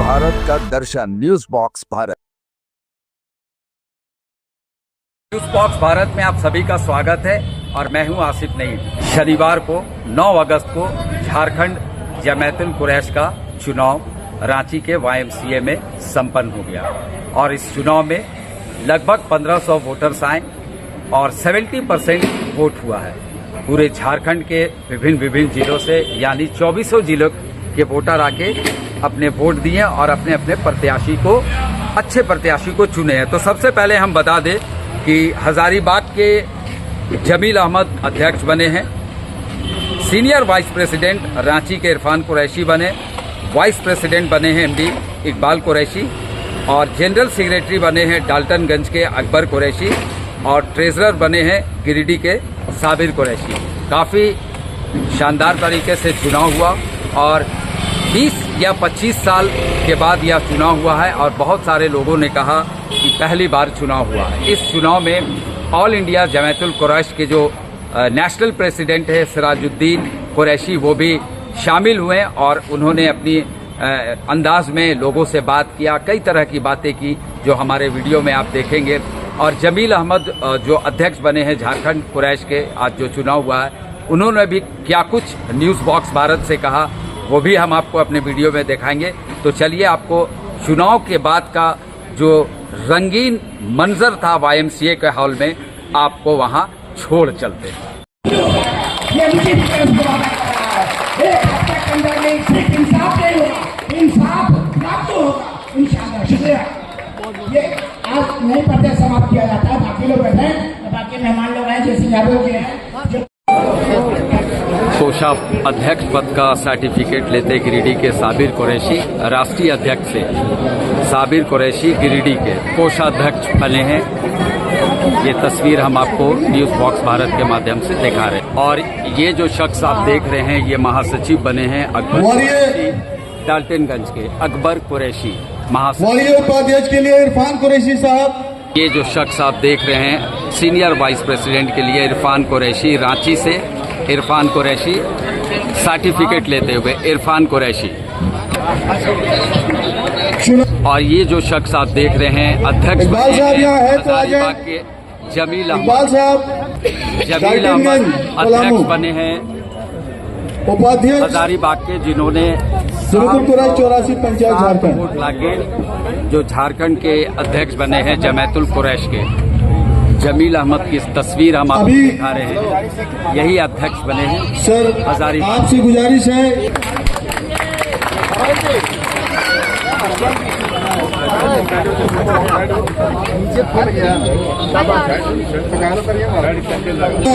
भारत का दर्शन news box Bharat. News box Bharat में आप सभी का स्वागत है और मैं हूं आसिफ नईम। शनिवार को 9 अगस्त को झारखंड जमातुल कुरैश का चुनाव रांची के YMCA में संपन्न हो गया और इस चुनाव में लगभग 1500 वोटर्स आए और 70% वोट हुआ है। पूरे झारखंड के विभिन्न जिलों से यानी 2400 जिलों के वोटर आके अपने वोट दिए और अपने अपने प्रत्याशी को, अच्छे प्रत्याशी को चुने हैं। तो सबसे पहले हम बता दें कि हजारीबाग के जमील अहमद अध्यक्ष बने हैं, सीनियर वाइस प्रेसिडेंट रांची के इरफान कुरैशी बने, वाइस प्रेसिडेंट बने हैं MD इकबाल कुरैशी और जनरल सेक्रेटरी बने हैं डाल्टनगंज के अकबर कुरैशी और ट्रेजरर बने हैं गिरिडीह के साबिर कुरैशी। काफ़ी शानदार तरीके से चुनाव हुआ और 20 या 25 साल के बाद यह चुनाव हुआ है और बहुत सारे लोगों ने कहा कि पहली बार चुनाव हुआ है। इस चुनाव में ऑल इंडिया जमातुल कुरैश के जो नेशनल प्रेसिडेंट है सिराजुद्दीन कुरैशी, वो भी शामिल हुए और उन्होंने अपनी अंदाज में लोगों से बात किया, कई तरह की बातें की जो हमारे वीडियो में आप देखेंगे। और जमील अहमद जो अध्यक्ष बने हैं झारखंड कुरैश के, आज जो चुनाव हुआ है, उन्होंने भी क्या कुछ न्यूज़ बॉक्स भारत से कहा वो भी हम आपको अपने वीडियो में दिखाएंगे। तो चलिए आपको चुनाव के बाद का जो रंगीन मंजर था YMCA के हॉल में, आपको वहां छोड़ चलते हैं। ये आज नहीं पढ़ते समाप्त किया जाता है। बाकी लोग बैठे हैं, बाकी मेहमान लोग हैं जैसे यादव जी हैं। कोषा अध्यक्ष पद का सर्टिफिकेट लेते गिरिडीह के साबिर कुरैशी, राष्ट्रीय अध्यक्ष से साबिर कुरैशी गिरिडीह के कोषाध्यक्ष बने हैं। ये तस्वीर हम आपको न्यूज बॉक्स भारत के माध्यम से दिखा रहे हैं। और ये जो शख्स आप देख रहे हैं, ये महासचिव बने हैं अकबर कुरैशी, डाल्टनगंज के अकबर कुरैशी महासचिव। उपाध्यक्ष के लिए इरफान कुरैशी साहब। ये जो शख्स आप देख रहे हैं सीनियर वाइस प्रेसिडेंट के लिए इरफान कुरैशी, रांची से इरफान कुरैशी, सर्टिफिकेट लेते हुए इरफान कुरैशी। और ये जो शख्स आप देख रहे हैं अध्यक्ष हजारीबाग के जमील अहमद अध्यक्ष बने हैं उपाध्यक्ष हजारीबाग के, जिन्होंने 84 पंचायत झारखंड वोट लागे, जो झारखंड के अध्यक्ष बने हैं जमातुल कुरैश के। जमील अहमद की तस्वीर हम आपको दिखा रहे हैं, यही अध्यक्ष बने हैं सर। हजारीबाग। आपसे गुजारिश है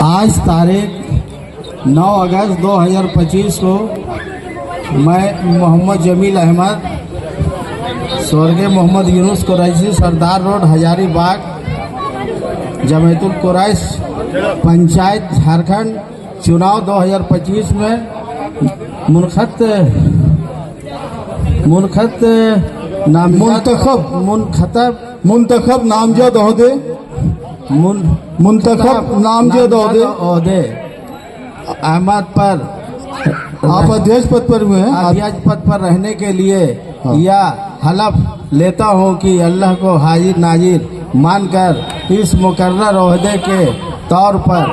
आज तारीख 9 अगस्त 2025 को मैं मोहम्मद जमील अहमद, स्वर्गीय मोहम्मद यूनुस कुरैशी, सरदार रोड, हजारीबाग, जमातुल कुरैश पंचायत झारखंड चुनाव 2025 में मुंतखब नामजद ओहदे अहमद पर आप अध्यक्ष पद पर हुए हैं। अध्यक्ष पद पर रहने के लिए यह हलफ लेता हूं कि अल्लाह को हाजिर नाजिर मानकर इस मुकर्रर ओहदे के तौर पर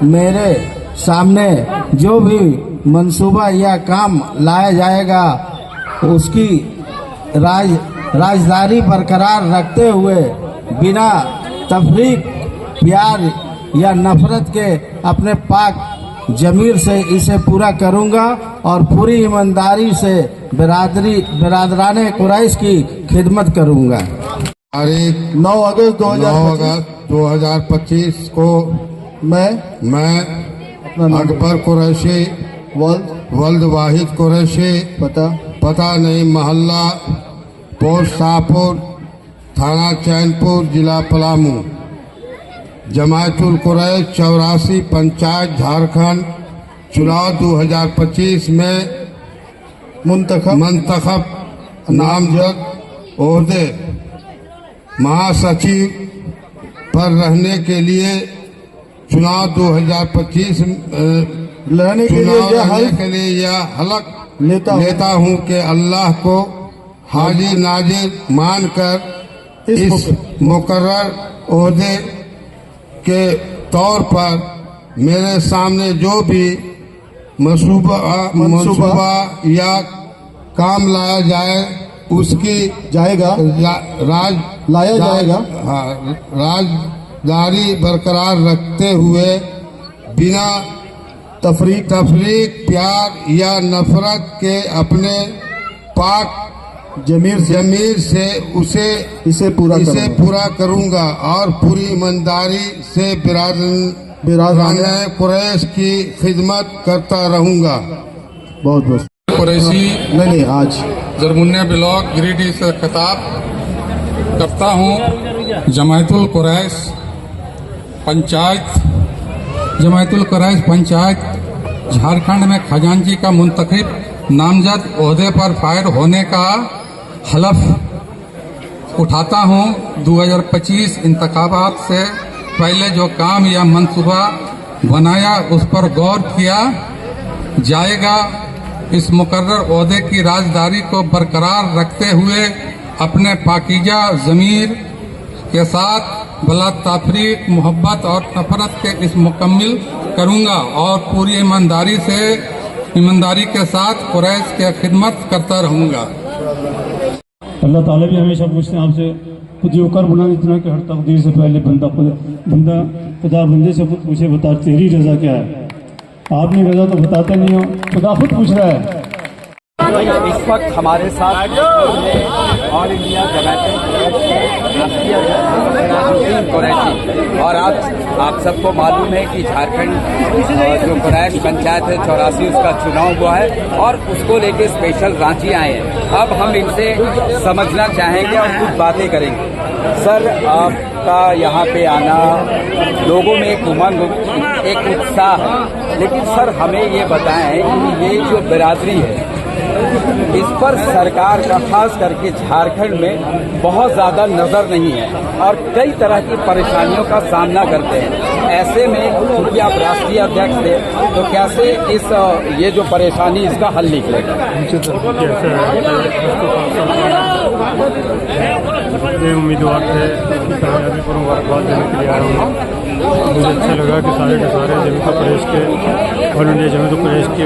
मेरे सामने जो भी मंसूबा या काम लाया जाएगा उसकी राजदारी बरकरार रखते हुए बिना तफरीक, प्यार या नफरत के अपने पाक जमीर से इसे पूरा करूंगा और पूरी ईमानदारी से बिरादराने कुरैश की खिदमत करूंगा। तारीख 9 अगस्त 2025 को मैं अकबर कुरैशी, वल्द वाहिद कुरैशी, पता नहीं मोहल्ला पोस्ट शाहपुर, थाना चैनपुर, जिला पलामू, जमातुल कुरैश 84 पंचायत झारखंड चुनाव 2025 में मुंतखब नामजद ओहदे महासचिव पर रहने के लिए चुनाव 2025 लड़ने के लिए यह हलफ लेता हूँ कि अल्लाह को हाजिर नाजिर मानकर इस मुकर्रर ओहदे के तौर पर मेरे सामने जो भी मंसूबा या काम लाया जाए उसकी जाएगा लाया जाएगा राजदारी बरकरार रखते हुए बिना तफरीक प्यार या नफरत के अपने पाक जमीर से इसे पूरा करूंगा और पूरी ईमानदारी से बिरादरान कुरैश की खिदमत करता रहूंगा। बहुत बहुत कुरैशी नहीं आज जरमुन्ने ब्लॉक गिरिडीह से खिताब करता हूँ। जमायतुल कुरैश पंचायत झारखंड में खजांची का मुंतखब नामजद ओहदे पर फायर होने का हलफ उठाता हूँ। 2025 इंतखाबात से पहले जो काम या मंसूबा बनाया उस पर गौर किया जाएगा। इस मुकर्रर ओहदे की राजदारी को बरकरार रखते हुए अपने पाकीजा ज़मीर के साथ बला तफरीक मोहब्बत और नफरत के इस मुकम्मिल करूँगा और पूरी ईमानदारी के साथ कुरैश की खिदमत करता रहूँगा। अल्लाह ताला भी हमेशा पूछते हैं आपसे खुद ये कर बुना इतना कि हर तकदीर से पहले बंदा खुदा बंदे से खुद पूछे बता तेरी रजा क्या है। आपने रजा तो बताते नहीं हो, खुदा खुद पूछ रहा है। इस वक्त हमारे साथ ऑल इंडिया कुरैशी और आज आप सबको मालूम है कि झारखंड जो कुरैश पंचायत है 84 उसका चुनाव हुआ है और उसको लेके स्पेशल रांची आए हैं। अब हम इनसे समझना चाहेंगे और कुछ बातें करेंगे। सर, आपका यहाँ पे आना लोगों में एक उमंग एक उत्साह है, लेकिन सर हमें ये बताएं कि ये जो बिरादरी है इस पर सरकार का खास करके झारखंड में बहुत ज्यादा नजर नहीं है और कई तरह की परेशानियों का सामना करते हैं। ऐसे में क्योंकि आप राष्ट्रीय अध्यक्ष थे तो कैसे ये जो परेशानी इसका हल निकलेगा? ये उम्मीदवार थे कामयाबी पर मुबारकबाद देने के लिए आया हूँ। मुझे अच्छा लगा कि सारे के सारे जमीयत कुरैश के ऑल इंडिया जमीयत कुरैश के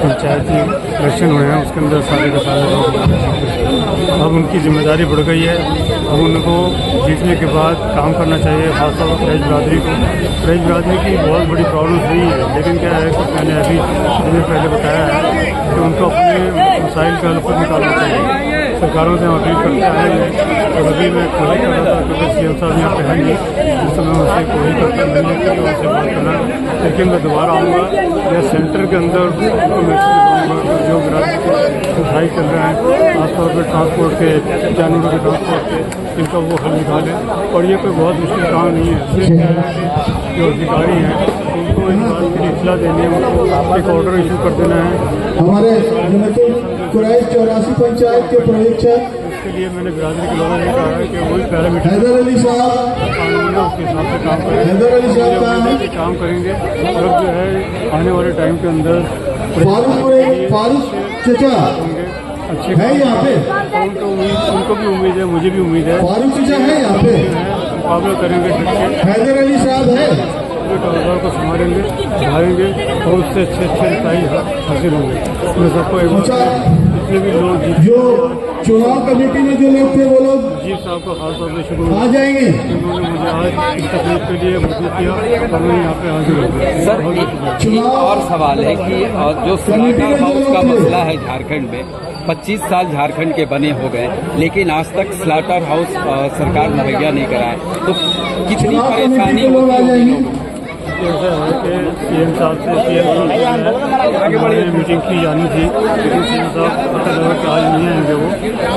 पंचायती इलेक्शन हुए हैं, उसके अंदर सारे के सारे लोग अब उनकी जिम्मेदारी बढ़ गई है। अब उनको जीतने के बाद काम करना चाहिए, खासतौर पर कुरैश बिरादरी को। कुरैश बिरादरी की बहुत बड़ी प्रॉब्लम रही है, लेकिन क्या है कि मैंने अभी जिन्हें पहले बताया है कि उनको अपने मसाइल का हल खुद निकालना चाहिए। सरकारों से हम अपील करते आए हैं और अभी मैं कोशिश कर रहा था क्योंकि सीएम साहब यहाँ पे हैं नहीं, उस समय उनसे कोशिश करता मिलने की उनसे बात करना, लेकिन मैं दोबारा आऊँगा या सेंटर के अंदर उनको मैसेज दूँगा जो सुधाई चल रहे हैं खासतौर पर ट्रांसपोर्ट के जानवरों के ट्रांसपोर्ट के, इनका वो हल निकालें। और ये कोई बहुत मुश्किल काम नहीं है, सिर्फ जो अधिकारी हैं उनको इन बात की इतला देनी है, उनको एक ऑर्डर इशू कर देना है। हमारे कुरैश 84 पंचायत के पर्यवेक्षक इसके लिए मैंने बिरादरी के लोगों ने कहा है कि वही पैरामीटर हैदर अली साहब कानून है उसके हिसाब से काम करेंगे। हैदर अली साहब काम करेंगे और जो है आने वाले टाइम के अंदर फारूक चचा अच्छे है यहाँ पे, उनको भी उम्मीद है, मुझे भी उम्मीद है। फारूक चचा है यहाँ पे, मुकाबला करेंगे ठीक से। हैदर अली साहब है, कारोबार को संभालेंगे संभालेंगे और उससे अच्छे नतीजे हासिल होंगे। मैं सबको एक जितने भी लोग जो चुनाव कमेटी में जो लोग थे वो लोग जी साहब को खास तौर से शुक्र आ जाएंगे। उन्होंने मुझे आज इस तकलीफ के लिए मदद किया और मैं यहाँ पे हाजिर हो गया। सर एक और सवाल है कि जो स्लाटर हाउस का मसला है झारखंड में 25 साल झारखंड के बने हो गए, लेकिन आज तक स्लाटर हाउस सरकार मुहैया नहीं कराए, तो कितनी परेशानी होती है? ऐसा है कि सीएम साहब से मीटिंग की जानी थी, लेकिन सीएम साहब पता लगा कि आज नहीं आएंगे वो,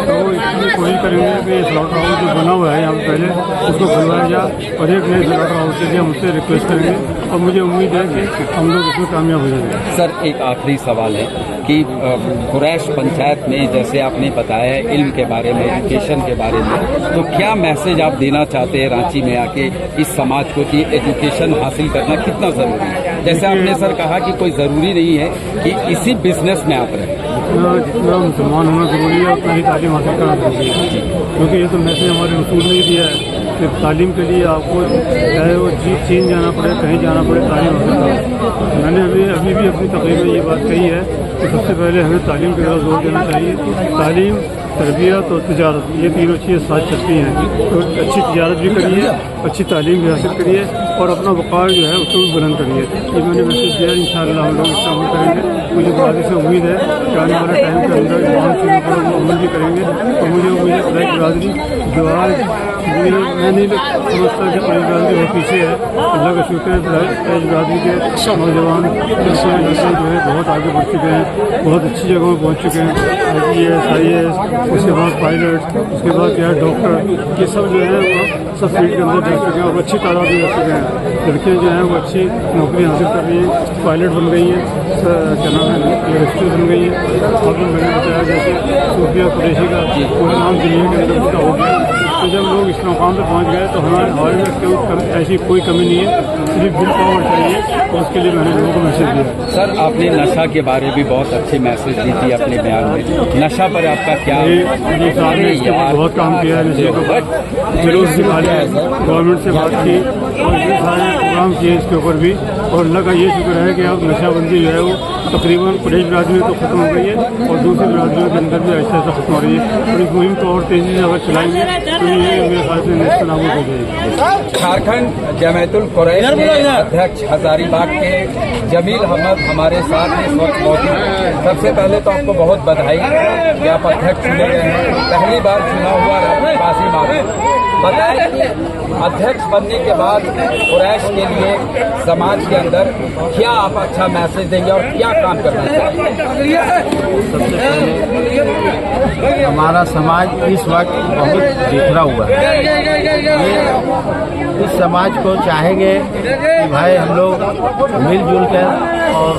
तो इसलिए कोशिश करेंगे कि स्लॉटर हाउस जो बना हुआ है यहाँ पहले उसको खुलवाया जाए और एक नए स्लॉटर हाउस के लिए हम उससे रिक्वेस्ट करेंगे और मुझे उम्मीद है कि हम लोग इसमें कामयाब हो जाएंगे। सर एक आखिरी सवाल है कि कुरैश पंचायत में जैसे आपने बताया इल्म के बारे में, एजुकेशन के बारे में, तो क्या मैसेज आप देना चाहते हैं रांची में आके इस समाज को कि एजुकेशन हासिल करना कितना जरूरी है? जैसे आपने सर कहा कि कोई ज़रूरी नहीं है कि इसी बिजनेस में आप रहें, जितना मुसलमान होना जरूरी है उतना ही तालीम हासिल करना जरूरी है, क्योंकि ये तो मैसेज हमारे रसूल ने ही दिया है कि तालीम के लिए आपको चाहे वो चीन जाना पड़े, कहीं जाना पड़े, तालीम हासिल करो। मैंने अभी भी अपनी तकरीर में ये बात कही है कि सबसे पहले हमें तालीम की तरफ जोर देना चाहिए। तालीम, तरबियत और तिजारत, ये तीनों चीज़ें साथ चलती हैं। तो अच्छी तिजारत भी करिए, अच्छी तालीम भी हासिल करिए और अपना वक़ार जो है उसको भी बुलंद करिए। ये मैंने मैसेज दिया, इंशाअल्लाह हम लोग इसका अमल करेंगे। मुझे बरादरी से उम्मीद है कि आने वाले टाइम के अंदर तमाम चीज़ों पर हम अमल भी करेंगे। तो मुझे उम्मीद है बरादरी जो आज मैं नहीं समझता कि बरादरी बहुत पीछे है। अल्लाह का शुक्र है, बरादरी के नौजवान जो है बहुत आगे बढ़ चुके हैं, बहुत अच्छी जगहों में पहुँच चुके हैं। IAS, उसके बाद पायलट, उसके बाद क्या है डॉक्टर, ये सब जो है वो सब फील्ड के अंदर जा चुके हैं और अच्छी तादाद में जा चुके हैं। लड़कियाँ जो हैं वो अच्छी नौकरी हासिल कर रही हैं, पायलट बन गई हैं, क्या नाम है, यूनिवर्सिटी बन गई है। और मैंने बताया जैसे सूफिया कुरैशी का पूरा नाम दुनिया के अंदर उसका हो गया। तो जब लोग इस मुकाम पर पहुँच गए तो हमारे में ऐसी कोई कमी नहीं है, सिर्फ विल पावर चाहिए और उसके लिए मैंने लोगों को मैसेज दिया। सर आपने नशा के बारे में भी बहुत अच्छी मैसेज दी थी अपने बयान में, नशा पर आपका क्या? ये साल में इसके ऊपर बहुत काम किया है, नशे के ऊपर जरूर सिखाया है, गवर्नमेंट से बात की और इतने सारे प्रोग्राम किए इसके ऊपर भी। और अल्लाह का ये शुक्र है कि अब नशाबंदी जो है वो तकरीबन कुरैश बिरादरी में तो ख़त्म हो गई है और दूसरी बिरादरियों के अंदर भी ऐसा ख़त्म हो रही है। और इस मुहिम को और तेज़ी से अगर चलाएंगे तो ये मेरे ख्याल से नेस्त नाबूद हो जाएगी। झारखंड जमातुल कुरैश के अध्यक्ष हजारीबाग के जमील अहमद हमारे साथ इस वक्त मौजूद हैं। सबसे पहले तो आपको बहुत बधाई कि आप अध्यक्ष चुने गए हैं, पहली बार चुना हुआ बाजी मारे। बताएं कि अध्यक्ष बनने के बाद कुरैश के लिए समाज के अंदर क्या आप अच्छा मैसेज देंगे और क्या काम करना चाहिए? सबसे पहले हमारा समाज इस वक्त बहुत बिखरा हुआ है। ये इस समाज को चाहेंगे कि भाई हम लोग मिलजुल कर, और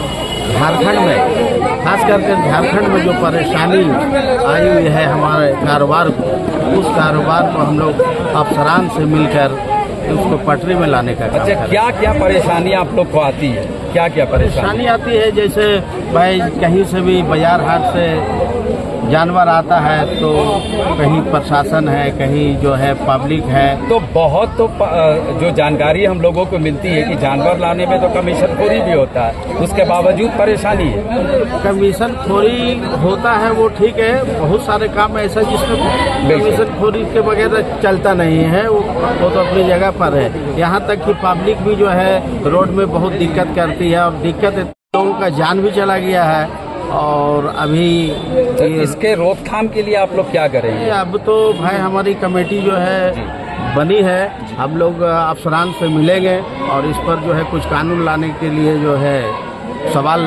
झारखंड में खास करके झारखंड में जो परेशानी आई हुई है हमारे कारोबार को, उस कारोबार को हम लोग अफसरान से मिलकर उसको पटरी में लाने का काम अच्छा, क्या क्या परेशानी आप लोग को आती है? क्या क्या परेशानी आती है? जैसे भाई कहीं से भी बाजार हाट से जानवर आता है तो कहीं प्रशासन है, कहीं जो है पब्लिक है। तो बहुत तो जो जानकारी हम लोगों को मिलती है कि जानवर लाने में तो कमीशन खोरी भी होता है, उसके बावजूद परेशानी है। कमीशन खोरी होता है वो ठीक है, बहुत सारे काम ऐसा जिसमें कमीशन खोरी के बगैर चलता नहीं है, वो तो अपनी जगह पर है। यहाँ तक कि पब्लिक भी जो है रोड में बहुत दिक्कत करती है और दिक्कत लोगों का जान भी चला गया है। और अभी तो इसके रोकथाम के लिए आप लोग क्या करेंगे? अब तो भाई हमारी कमेटी जो है बनी है, हम लोग अफसरान से मिलेंगे और इस पर जो है कुछ कानून लाने के लिए जो है सवाल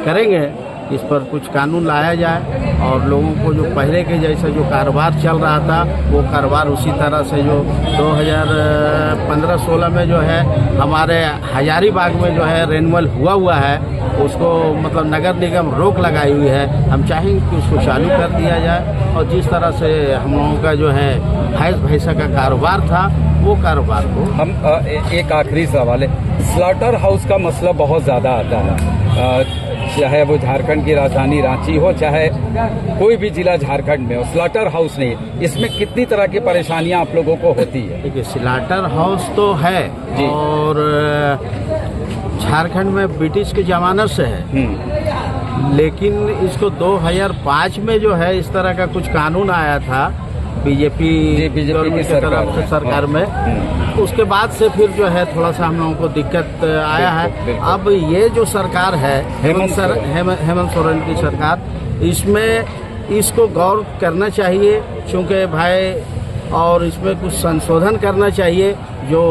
करेंगे, इस पर कुछ कानून लाया जाए और लोगों को जो पहले के जैसा जो कारोबार चल रहा था वो कारोबार उसी तरह से जो 2015-16 में जो है हमारे हजारीबाग में जो है रेनुअल हुआ है, उसको मतलब नगर निगम रोक लगाई हुई है। हम चाहेंगे कि उसको चालू कर दिया जाए और जिस तरह से हम लोगों का जो है भैंस भैंसा का कारोबार था वो कारोबार को हम एक आखिरी सवाल है, स्लॉटर हाउस का मसला बहुत ज़्यादा आता है, चाहे वो झारखंड की राजधानी रांची हो, चाहे कोई भी जिला झारखंड में हो, स्लॉटर हाउस नहीं, इसमें कितनी तरह की परेशानियां आप लोगों को होती है? देखिए स्लॉटर हाउस तो है और झारखंड में ब्रिटिश के ज़माने से है, लेकिन इसको 2005 में जो है इस तरह का कुछ कानून आया था बीजेपी की सरकार में, उसके बाद से फिर जो है थोड़ा सा हम लोगों को दिक्कत आया है। अब ये जो सरकार है हेमंत सोरेन की सरकार, इसमें इसको गौर करना चाहिए क्योंकि भाई, और इसमें कुछ संशोधन करना चाहिए। जो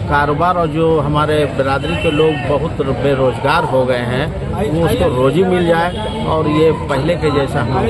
कारोबार और जो हमारे बिरादरी के लोग बहुत बेरोजगार हो गए हैं वो उसको रोजी मिल जाए और ये पहले के जैसा हम